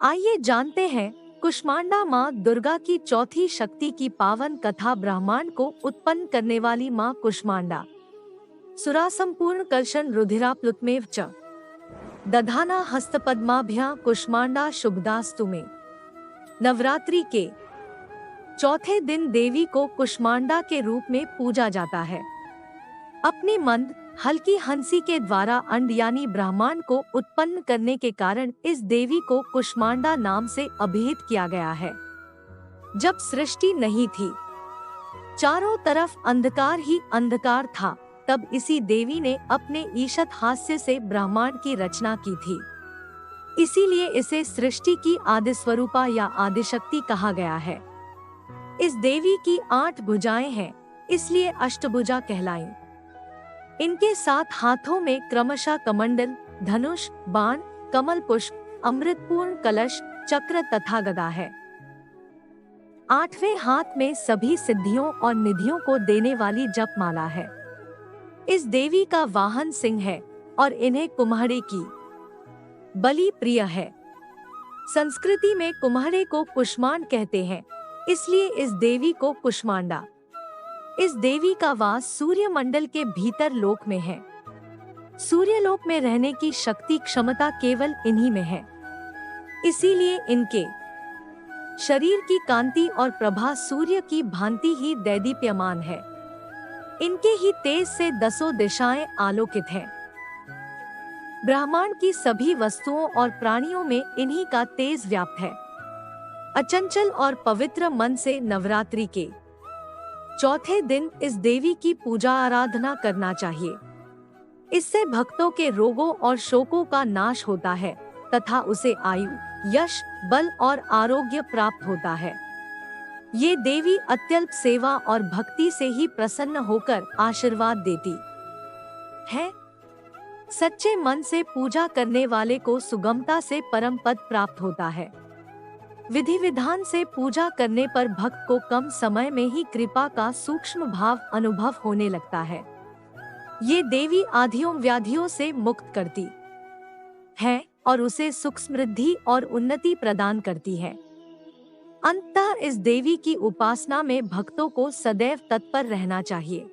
आइए जानते हैं कुष्मांडा माँ दुर्गा की चौथी शक्ति की पावन कथा। ब्रह्मांड को उत्पन्न करने वाली माँ कुष्मांडा। सुरासंपूर्ण कर्षण रुधिराप्लुतमेव च दधाना हस्तपद्माभ्यां कुष्मांडा शुभदास्तु में। नवरात्रि के चौथे दिन देवी को कुष्मांडा के रूप में पूजा जाता है। अपनी मंद हल्की हंसी के द्वारा अंड यानी ब्रह्मांड को उत्पन्न करने के कारण इस देवी को कुष्मांडा नाम से अभिहित किया गया है। जब सृष्टि नहीं थी, चारों तरफ अंधकार ही अंधकार था, तब इसी देवी ने अपने ईशत हास्य से ब्रह्मांड की रचना की थी। इसीलिए इसे सृष्टि की आदि स्वरूपा या आदिशक्ति कहा गया है। इस देवी की 8 भुजाएं हैं, इसलिए अष्टभुजा कहलाई। इनके 7 हाथों में क्रमशः कमंडल, धनुष, बाण, कमल पुष्प, अमृतपूर्ण कलश, चक्र तथा गदा है। 8वें हाथ में सभी सिद्धियों और निधियों को देने वाली जपमाला है। इस देवी का वाहन सिंह है और इन्हें कुम्हड़े की बलि प्रिय है। संस्कृति में कुम्हड़े को कुष्मांड कहते हैं, इसलिए इस देवी को कुष्मांडा। इस देवी का वास सूर्य मंडल के भीतर लोक में है। सूर्य लोक में रहने की शक्ति क्षमता केवल इन्हीं में है। इसीलिए इनके शरीर की कांति और प्रभा सूर्य की भांति ही दैदीप्यमान है। इनके ही तेज से 10 दिशाएं आलोकित हैं। ब्रह्मांड की सभी वस्तुओं और प्राणियों में इन्हीं का तेज व्याप्त है। अचंचल और पवित्र मन से नवरात्रि के चौथे दिन इस देवी की पूजा आराधना करना चाहिए। इससे भक्तों के रोगों और शोकों का नाश होता है तथा उसे आयु, यश, बल और आरोग्य प्राप्त होता है। ये देवी अत्यल्प सेवा और भक्ति से ही प्रसन्न होकर आशीर्वाद देती है। सच्चे मन से पूजा करने वाले को सुगमता से परम पद प्राप्त होता है। विधि विधान से पूजा करने पर भक्त को कम समय में ही कृपा का सूक्ष्म भाव अनुभव होने लगता है। ये देवी आधियों व्याधियों से मुक्त करती है और उसे सुख, समृद्धि और उन्नति प्रदान करती है। अंततः इस देवी की उपासना में भक्तों को सदैव तत्पर रहना चाहिए।